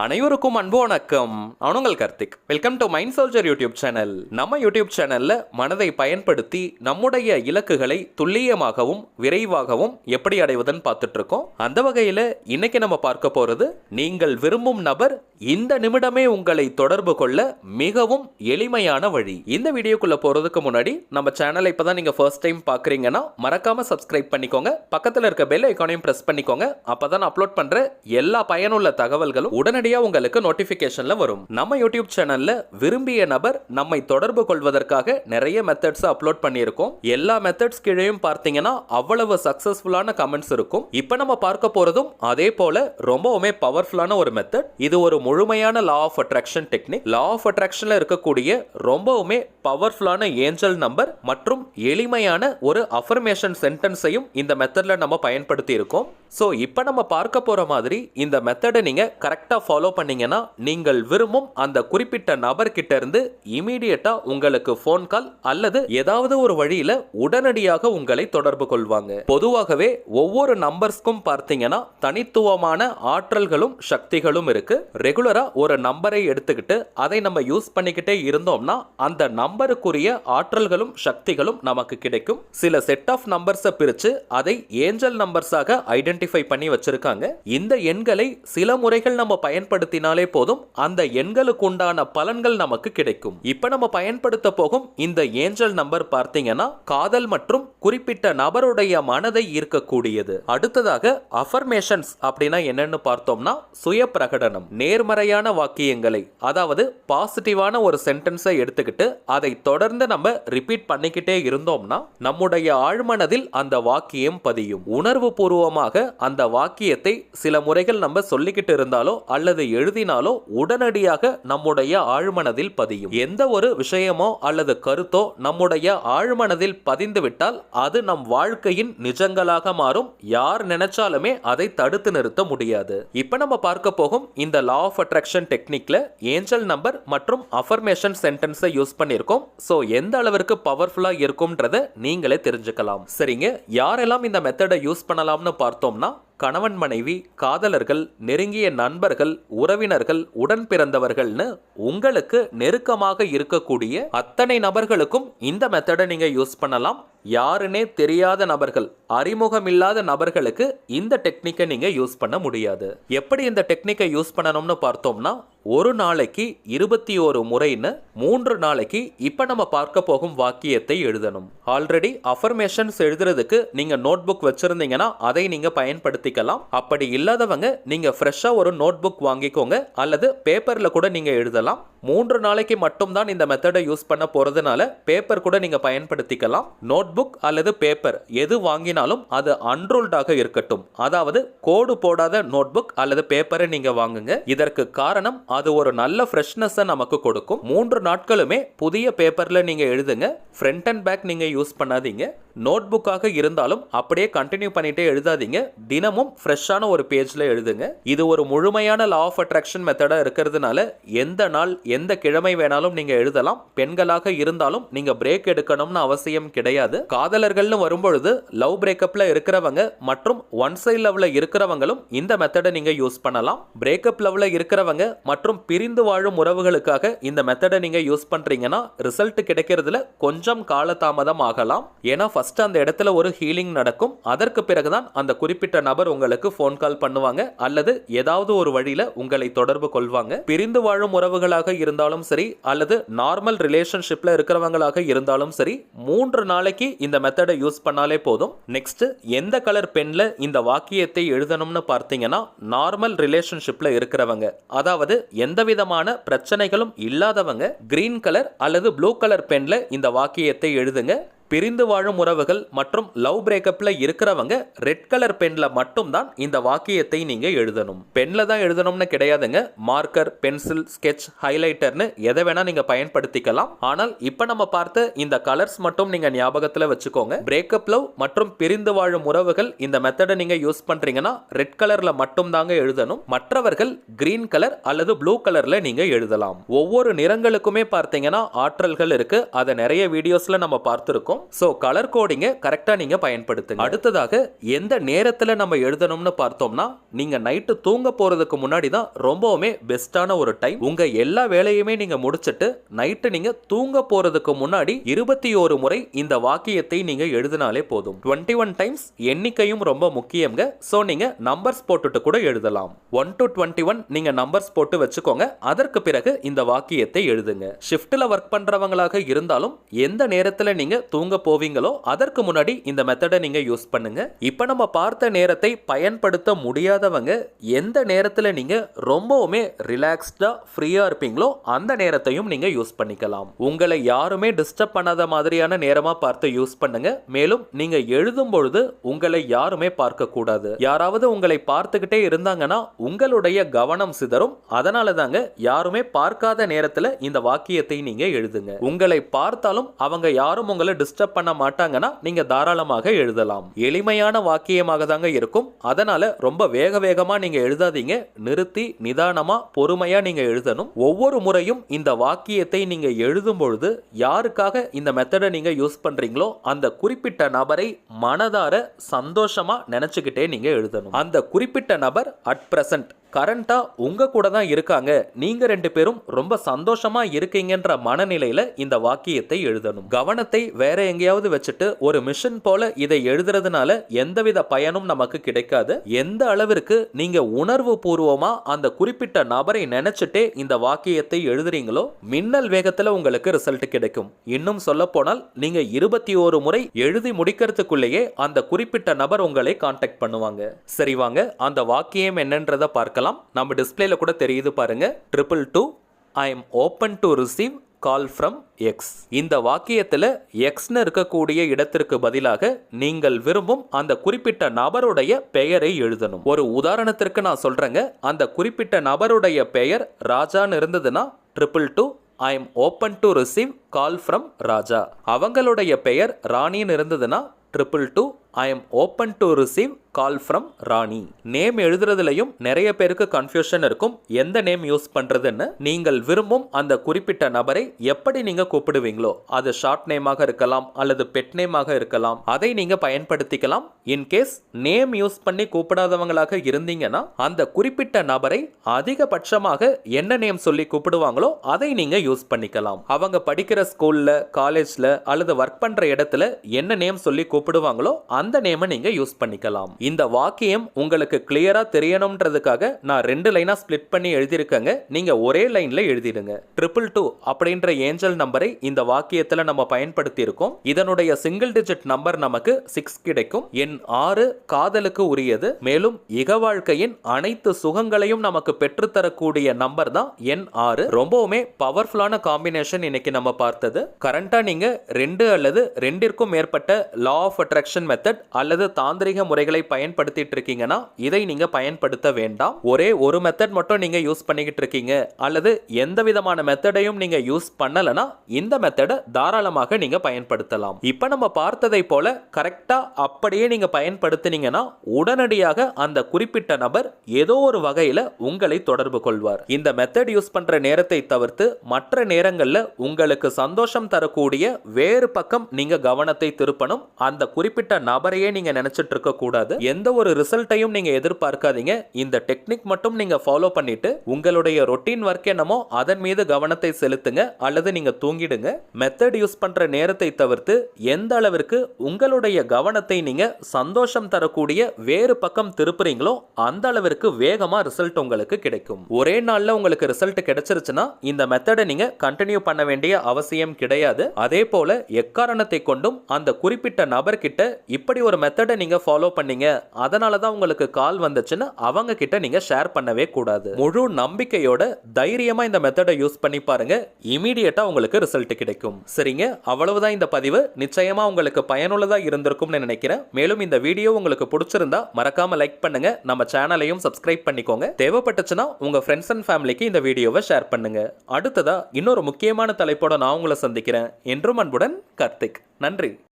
அனைவருக்கும் அன்பு வணக்கம். நான் உங்கள் Karthik. Welcome to mind YouTube channel. நம்ம யூடியூப் சேனல்ல மனதை பயன்படுத்தி நம்முடைய இலக்குகளை துல்லியமாகவும் விரைவாகவும் எப்படி அடைவதுன்னு பார்த்துட்டு இருக்கோம். அந்த வகையில் இன்னைக்கு நம்ம பார்க்க போறது, நீங்கள் விரும்பும் நபர் இந்த நிமிடமே உங்களை தொடர்பு கொள்ள மிகவும் எளிமையான வழி. இந்த வீடியோக்குள்ள போறதுக்கு முன்னாடி நம்ம சேனலை இப்பதான் நீங்க ஃபர்ஸ்ட் டைம் பாக்குறீங்கன்னா மறக்காம சப்ஸ்கிரைப் பண்ணிக்கோங்க. பக்கத்தில் இருக்க பெல் ஐகானையும் பிரஸ் பண்ணிக்கோங்க. அப்பதான் அப்லோட் பண்ற எல்லா பயனுள்ள தகவல்களும் உடனடியாக உங்களுக்கு நோட்டிபிகேஷன்ல வரும். நம்ம யூடியூப் சேனல்ல விரும்பிய நபர் நம்மை தொடர்பு கொள்வதற்காக நிறைய மெத்தட்ஸ் அப்லோட் பண்ணியிருக்கோம். எல்லா மெத்தட்ஸ் கீழேயும் பார்த்தீங்கன்னா அவ்வளவு சக்சஸ்ஃபுல்லான கமெண்ட்ஸ் இருக்கும். இப்போ நம்ம பார்க்க போறதும் அதே போல ரொம்பவுமே பவர்ஃபுல்லான ஒரு மெத்தட். இது ஒரு முழுமையான law of attraction technique. Law of அட்ராக்ஷன்ல இருக்கக்கூடிய ரொம்பவுமே பவர்ஃபுல்லான ஏஞ்சல் நம்பர் மற்றும் எளிமையான ஒரு அஃபர்மேஷன் சென்டென்ஸையும் இந்த மெத்தட்ல நம்ம பயன்படுத்தி இருக்கோம். ஸோ இப்போ நம்ம பார்க்க போற மாதிரி இந்த மெத்தடை நீங்க கரெக்டா ஃபாலோ பண்ணீங்கன்னா நீங்கள் விரும்பும் அந்த குறிப்பிட்ட நபர்கிட்ட இருந்து இமீடியட்டா உங்களுக்கு ஃபோன் கால் அல்லது ஏதாவது ஒரு வழியில உடனடியாக உங்களை தொடர்பு கொள்வாங்க. பொதுவாகவே ஒவ்வொரு நம்பர்ஸ்க்கும் பார்த்தீங்கன்னா தனித்துவமான ஆற்றல்களும் சக்திகளும் இருக்கு. ரெகுலரா ஒரு நம்பரை எடுத்துக்கிட்டு அதை நம்ம யூஸ் பண்ணிக்கிட்டே இருந்தோம்னா அந்த நம்பருக்குரிய ஆற்றல்களும் சக்திகளும் நமக்கு கிடைக்கும். சில செட் ஆஃப் நம்பர்ஸை பிரிச்சு அதை ஏஞ்சல் நம்பர்ஸாக ஐடென்டிஃபை பண்ணி வச்சிருக்காங்க. இந்த எண்களை சில முறைகள் நம்ம பயன்படுத்தினாலே போதும், அந்த எண்களுக்கு உண்டான பலன்கள் நமக்கு கிடைக்கும். இப்ப நம்ம பயன்படுத்த போகும் இந்த ஏஞ்சல் நம்பர் பார்த்தீங்கன்னா காதல் மற்றும் குறிப்பிட்ட நபருடைய மனதை ஈர்க்கக்கூடியது. அடுத்ததாக அஃபர்மேஷன்ஸ் அப்படின்னா என்னன்னு பார்த்தோம்னா சுய பிரகடனம். நேர்மறையான வாக்கியங்களை, அதாவது பாசிட்டிவான ஒரு சென்டென்ஸை எடுத்துக்கிட்டு அதை தொடர்ந்து நம்ம ரிப்பீட் பண்ணிக்கிட்டே இருந்தோம்னா நம்முடைய ஆழ்மனதில் அந்த வாக்கியம் பதியும். உணர்வு பூர்வமாக அந்த வாக்கியத்தை சில முறைகள் நம்ம சொல்லிக்கிட்டு இருந்தாலோ அல்லது எழுதினாலோ உடனடியாக நம்முடைய ஆழ்மனதில் பதியும். எந்த ஒரு விஷயமோ அல்லது கருத்தோ நம்முடைய ஆழ்மனதில் பதிந்து விட்டால் அது நம் வாழ்க்கையின் நிஜங்களாக மாறும். யார் நினைச்சாலுமே அதை தடுத்து நிறுத்த முடியாது. இப்ப நம்ம பார்க்க போகும் இந்த லா ஆஃப் அட்ராக்ஷன் டெக்னிக்ல ஏஞ்சல் நம்பர் மற்றும் அஃபர்மேஷன் சென்டென்ஸை யூஸ் பண்ணியிருக்கோம். சோ எந்த அளவிற்கு பவர்ஃபுல்லா இருக்கும்ன்றத நீங்களே தெரிஞ்சுக்கலாம். சரிங்க, யாரெல்லாம் இந்த மெத்தடை யூஸ் பண்ணலாம்னு பார்த்தோம்னா கணவன் மனைவி, காதலர்கள், நெருங்கிய நண்பர்கள், உறவினர்கள், உடன் பிறந்தவர்கள்னு உங்களுக்கு நெருக்கமாக இருக்கக்கூடிய அத்தனை நபர்களுக்கும் இந்த மெத்தடை நீங்க யூஸ் பண்ணலாம். யாருன்னே தெரியாத நபர்கள், அறிமுகமில்லாத நபர்களுக்கு இந்த டெக்னிக்கை நீங்க யூஸ் பண்ண முடியாது. எப்படி இந்த டெக்னிக்கை யூஸ் பண்ணணும்னு பார்த்தோம்னா, ஒரு நாளைக்கு 21 முறைன்னு 3 நாளைக்கு இப்ப நம்ம பார்க்க போகும் வாக்கியத்தை எழுதணும். ஆல்ரெடி அஃபர்மேஷன்ஸ் எழுதுறதுக்கு நீங்க நோட் புக் வச்சிருந்தீங்கன்னா அதை நீங்க பயன்படுத்திக்கலாம். அப்படி இல்லாதவங்க நீங்க ஃப்ரெஷ்ஷா ஒரு நோட் புக் வாங்கிக்கோங்க அல்லது பேப்பர்ல கூட நீங்க எழுதலாம். 3 நாளைக்கு மட்டும் தான் இந்த மெத்தடை யூஸ் பண்ண போறதுனால பேப்பர் கூட நீங்க பயன்படுத்திக்கலாம். நோட் புக் அல்லது பேப்பர் எது வாங்கினாலும் அது அன்ரூல்டாக இருக்கட்டும். அதாவது கோடு போடாத நோட் புக் அல்லது பேப்பரை நீங்க வாங்குங்க. இதற்கு காரணம் அது ஒரு நல்ல ஃப்ரெஷ்னஸ் நமக்கு கொடுக்கும். 3 நாட்களுமே புதிய பேப்பர்ல நீங்க எழுதுங்க. ஃப்ரண்ட் அண்ட் பேக் நீங்க யூஸ் பண்ணாதீங்க. நோட் புக்காக இருந்தாலும் அப்படியே கண்டினியூ பண்ணிட்டே எழுதாதீங்க. தினமும் ஃப்ரெஷ்ஷான ஒரு பேஜ்ல எழுதுங்க. இது ஒரு முழுமையான லா ஆஃப் அட்ராக்ஷன் மெத்தடா இருக்கிறதுனால எந்த நாள் எந்த கிழமை வேணாலும் நீங்க எழுதலாம். பெண்களாக இருந்தாலும் நீங்க பிரேக் எடுக்கணும்னு அவசியம் கிடையாது. காதலர்கள்னு வரும்பொழுது லவ் பிரேக்கப்ல இருக்கிறவங்க மற்றும் ஒன் சைட் லவ்ல இருக்கிறவங்களும் இந்த மெத்தடை நீங்க யூஸ் பண்ணலாம். பிரேக்கப் லவ்ல இருக்கிறவங்க மற்றும் பிரிந்து வாழும் உறவுகளுக்காக இந்த மெத்தடை நீங்க யூஸ் பண்றீங்கன்னா ரிசல்ட் கிடைக்கிறதுல கொஞ்சம் காலதாமதம் ஆகலாம். ஏன்னா ஃபர்ஸ்ட் அந்த இடத்துல ஒரு ஹீலிங் நடக்கும். அதற்கு பிறகுதான் அந்த குறிப்பிட்ட நபர் உங்களுக்கு ஃபோன் கால் பண்ணுவாங்க அல்லது ஏதாவது ஒரு வழியில உங்களை தொடர்பு கொள்வாங்க. பிரிந்து வாழும் உறவுகளாக இருந்தாலும் சரி அல்லது நார்மல் ரிலேஷன்ஷிப்ல இருக்கிறவங்களாக இருந்தாலும் சரி 3 நாளைக்கு இந்த மெத்தடை யூஸ் பண்ணாலே போதும். நெக்ஸ்ட், எந்த கலர் பென்ல இந்த வாக்கியத்தை எழுதணும்னு பார்த்தீங்கன்னா நார்மல் ரிலேஷன்ஷிப்ல இருக்கிறவங்க, அதாவது எந்த விதமான பிரச்சனைகளும் இல்லாதவங்க கிரீன் கலர் அல்லது ப்ளூ கலர் பென்ல இந்த வாக்கியத்தை எழுதுங்க. பிரிந்து வாழும் உறவுகள் மற்றும் லவ் பிரேக்கப்ல இருக்கிறவங்க ரெட் கலர் பென்ல மட்டும் தான் இந்த வாக்கியத்தை நீங்க எழுதணும். பென்ல தான் எழுதணும்னு கிடையாதுங்க. மார்க்கர், பென்சில், ஸ்கெட்ச், ஹைலைட்டர்னு எதை வேணா நீங்க பயன்படுத்திக்கலாம். ஆனால் இப்ப நம்ம பார்த்த இந்த கலர்ஸ் மட்டும் நீங்க ஞாபகத்துல வச்சுக்கோங்க. பிரேக்கப் லவ் மற்றும் பிரிந்து வாழும் உறவுகள் இந்த மெத்தடை நீங்க யூஸ் பண்றீங்கன்னா ரெட் கலர்ல மட்டும் தாங்க எழுதணும். மற்றவர்கள் கிரீன் கலர் அல்லது ப்ளூ கலர்ல நீங்க எழுதலாம். ஒவ்வொரு நிறங்களுக்குமே பார்த்தீங்கன்னா ஆற்றல்கள் இருக்கு. அதை நிறைய வீடியோஸ்ல நம்ம பார்த்திருக்கோம். ஸோ கலர் கோடிங்கை கரெக்டாக நீங்கள் பயன்படுத்துங்க. அடுத்ததாக எந்த நேரத்தில் நம்ம எழுதணும்னு பார்த்தோம்னா, நீங்கள் நைட்டு தூங்க போகிறதுக்கு முன்னாடி தான் ரொம்பவுமே பெஸ்ட்டான ஒரு டைம். உங்கள் எல்லா வேலையுமே நீங்கள் முடிச்சுட்டு நைட்டு நீங்கள் தூங்க போகிறதுக்கு முன்னாடி 21 முறை இந்த வாக்கியத்தை நீங்கள் எழுதினாலே போதும். 21 டைம்ஸ் எண்ணிக்கையும் ரொம்ப முக்கியங்க. ஸோ நீங்கள் நம்பர்ஸ் போட்டுட்டு கூட எழுதலாம். 1 to 21 நீங்கள் நம்பர்ஸ் போட்டு வச்சுக்கோங்க. அதற்கு பிறகு இந்த வாக்கியத்தை எழுதுங்க. ஷிஃப்ட்டில் ஒர்க் பண்ணுறவங்களாக இருந்தாலும் எந்த நேரத்தில் நீங்கள் தூங்க போவீங்களோ அதற்கு முன்னாடி இந்த மெத்தடை நீங்கள் யூஸ் பண்ணுங்க. இப்போ நம்ம பார்த்த நேரத்தை பயன்படுத்த முடியாதவங்க எந்த நேரத்தில் நீங்கள் ரொம்பவுமே ரிலாக்ஸ்டாக ஃப்ரீயாக இருப்பீங்களோ அந்த நேரத்தையும் நீங்கள் யூஸ் பண்ணிக்கலாம். உங்களை யாருமே டிஸ்டர்ப் பண்ணாத மாதிரியான நேரமாக பார்த்து யூஸ் பண்ணுங்க. மேலும் நீங்கள் எழுதும் பொழுது உங்களை யாருமே பார்க்க கூடாது. யாராவது உங்களை பார்த்துக்கிட்டே இருந்தாங்கன்னா உங்களுடைய கவனம் சிதறும். அதனால தாங்க யாருமே பார்க்காத நேரத்தில் இந்த வாக்கியத்தை நீங்க எழுதுங்க. உங்களை பார்த்தாலும் அவங்க யாரும் உங்களை டிஸ்டர்ப் பண்ண மாட்டாங்கன்னா நீங்க தாராளமாக எழுதலாம். எளிமையான வாக்கியமாக தாங்க இருக்கும். அதனால ரொம்ப வேகமா நீங்க எழுதாதீங்க. நிறுத்தி நிதானமா பொறுமையா நீங்க எழுதணும். ஒவ்வொரு முறையும் இந்த வாக்கியத்தை நீங்க எழுதும் பொழுது யாருக்காக இந்த மெத்தடை நீங்க யூஸ் பண்றீங்களோ அந்த குறிப்பிட்ட நபரை மனதார சந்தோஷமா நினைச்சுக்கிட்டே நீங்க எழுதணும். அந்த குறிப்பிட்ட நபர் அட் பிரசன்ட் கரண்டா உங்க கூட தான் இருக்காங்க. நீங்க 2 பேரும் ரொம்ப சந்தோஷமா இருக்கீங்கன்ற மனநிலையில இந்த வாக்கியத்தை எழுதணும். கவனத்தை வேற எங்கேயாவது வச்சுட்டு ஒரு மிஷன் போல இதை எழுதுறதுனால எந்தவித பயனும் நமக்கு கிடைக்காது. எந்த அளவிற்கு நீங்க உணர்வு பூர்வமா அந்த குறிப்பிட்ட நபரை நினைச்சிட்டே இந்த வாக்கியத்தை எழுதுறீங்களோ மின்னல் வேகத்துல உங்களுக்கு ரிசல்ட் கிடைக்கும். இன்னும் சொல்ல போனால் நீங்க 21 முறை எழுதி முடிக்கிறதுக்குள்ளேயே அந்த குறிப்பிட்ட நபர் உங்களை கான்டாக்ட் பண்ணுவாங்க. சரி வாங்க அந்த வாக்கியம் என்னன்றதை பார்க்கலாம். நம்ம டிஸ்பிளேல கூட தெரியுது பாருங்க. 222 I am open to receive call from X. இந்த வாக்கியத்தில் எக்ஸ்னு இருக்கக்கூடிய இடத்திற்கு பதிலாக நீங்கள் விரும்பும் அந்த குறிப்பிட்ட நபருடைய பெயரை எழுதணும். ஒரு உதாரணத்திற்கு நான் சொல்றேங்க. அந்த குறிப்பிட்ட நபருடைய பெயர் ராஜான்னு இருந்ததுன்னா 222 I am open to receive call from ராஜா. அவங்களுடைய பெயர் ராணின்னு இருந்ததுன்னா 222 I am open to receive call from Rani. Name எழுதுறதுலையும் நிறைய பேருக்கு கன்ஃபியூஷன் இருக்கும். எந்த நேம் யூஸ் பண்றதுன்னு. நீங்கள் விரும்பும் அந்த குறிப்பிட்ட நபரை எப்படி நீங்க கூப்பிடுவீங்களோ அது ஷார்ட் நேமாக இருக்கலாம் அல்லது பெட் நேமாக இருக்கலாம். அதை நீங்க பயன்படுத்திக்கலாம். இன்கேஸ் நேம் யூஸ் பண்ணி கூப்பிடாதவங்களாக இருந்தீங்கன்னா அந்த குறிப்பிட்ட நபரை அதிகபட்சமாக என்ன நேம் சொல்லி கூப்பிடுவாங்களோ அதை நீங்க யூஸ் பண்ணிக்கலாம். அவங்க படிக்கிற ஸ்கூல்ல, காலேஜ்ல அல்லது ஒர்க் பண்ற இடத்துல என்ன நேம் சொல்லி கூப்பிடுவாங்களோ அந்த நேமை நீங்க யூஸ் பண்ணிக்கலாம். இந்த வாக்கியம் உங்களுக்கு கிளியரா தெரியணும்ன்றதுக்காக நான் 2 லைனா ஸ்பிளிட் பண்ணி எழுதியிருக்கேங்க. நீங்க ஒரே லைன்ல எழுதிடுங்க. 222 அப்படின்ற ஏஞ்சல் நம்பரை இந்த வாக்கியத்துல நம்ம பயன்படுத்தி இருக்கோம். இதனுடைய சிங்கிள் டிஜிட் நம்பர் நமக்கு 6 கிடைக்கும். எண் 6 காதலுக்கு உரியது. மேலும் இக வாழ்க்கையின் அனைத்து சுகங்களையும் நமக்கு பெற்றுத்தரக்கூடிய நம்பர் தான் எண் 6. ரொம்பவுமே பவர்ஃபுல்லான காம்பினேஷன் இன்னைக்கு நம்ம பார்த்தது. கரண்டா நீங்க 2 அல்லது 2ற்கும் மேற்பட்ட லா ஆஃப் அட்ராக்ஷன் மெத்தட் அல்லது தாந்திரிக முறைகளை பயன்படுத்திட்டு இருக்கீங்கன்னா இதை நீங்க பயன்படுத்த வேண்டாம். ஒரே ஒரு மெத்தட் மட்டும் நீங்க யூஸ் பண்ணிக்கிட்டு இருக்கீங்க அல்லது எந்த விதமான மெத்தடையும் நீங்க யூஸ் பண்ணலனா இந்த மெத்தடை தாராளமாக நீங்க பயன்படுத்தலாம். இப்போ நம்ம பார்த்ததை போல கரெக்டா அப்படியே நீங்க பயன்படுத்தினீங்கன்னா உடனடியாக அந்த குறிப்பிட்ட நபர் ஏதோ ஒரு வகையில உங்களை தொடர்பு கொள்வார். இந்த மெத்தட் யூஸ் பண்ற நேரத்தை தவிர்த்து மற்ற நேரங்கள்ல உங்களுக்கு சந்தோஷம் தரக்கூடிய வேறு பக்கம் நீங்க கவனத்தை திருப்பணும். அந்த குறிப்பிட்ட நபரையே நீங்க நினைச்சிட்டு இருக்க கூடாது. எந்த ஒரு ரிசல்ட்டையும் நீங்க எதிர்பார்க்காதீங்க. இந்த டெக்னிக் மட்டும் நீங்க ஃபாலோ பண்ணிட்டு உங்களுடைய ரொட்டீன் ஒர்க் என்னமோ அதன் மீது கவனத்தை செலுத்துங்க அல்லது நீங்க தூங்கிடுங்க. மெத்தட் யூஸ் பண்ற நேரத்தை தவிர்த்து எந்த அளவிற்கு உங்களுடைய கவனத்தை நீங்க சந்தோஷம் தரக்கூடிய வேறு பக்கம் திருப்புறீங்களோ அந்த அளவிற்கு வேகமா ரிசல்ட் உங்களுக்கு கிடைக்கும். ஒரே நாள்ல உங்களுக்கு ரிசல்ட் கிடைச்சிருச்சுன்னா இந்த மெத்தடை நீங்க கண்டினியூ பண்ண வேண்டிய அவசியம் கிடையாது. அதே போல எக்காரணத்தை கொண்டும் அந்த குறிப்பிட்ட நபர்கிட்ட இப்படி ஒரு மெத்தடை நீங்க ஃபாலோ பண்ணீங்க அதனால தான் உங்களுக்கு கால் வந்துச்சுன்னு அவங்க கிட்ட நீங்க ஷேர் பண்ணவே கூடாது. முழு நம்பிக்கையோட தைரியமா இந்த மெத்தடை யூஸ் பண்ணி பாருங்க. இமிடியேட்டா உங்களுக்கு ரிசல்ட் கிடைக்கும். சரிங்க, அவ்வளவுதான் இந்த பதிவு. நிச்சயமா உங்களுக்கு பயனுள்ளதா இருந்திருக்கும்னு நினைக்கிறேன். மேலும் இந்த வீடியோ உங்களுக்கு பிடிச்சிருந்தா மறக்காம லைக் பண்ணுங்க. நம்ம சேனலையும் சப்ஸ்கிரைப் பண்ணிக்கோங்க. தேவைப்பட்டுச்சுன்னா உங்க ஃப்ரெண்ட்ஸ் அண்ட் ஃபேமிலிக்கு இந்த வீடியோவை ஷேர் பண்ணுங்க. அடுத்ததா இன்னொரு முக்கியமான தலைப்போட நான் உங்களை சந்திக்கிறேன். என்றும் அன்புடன் கார்த்திக். நன்றி.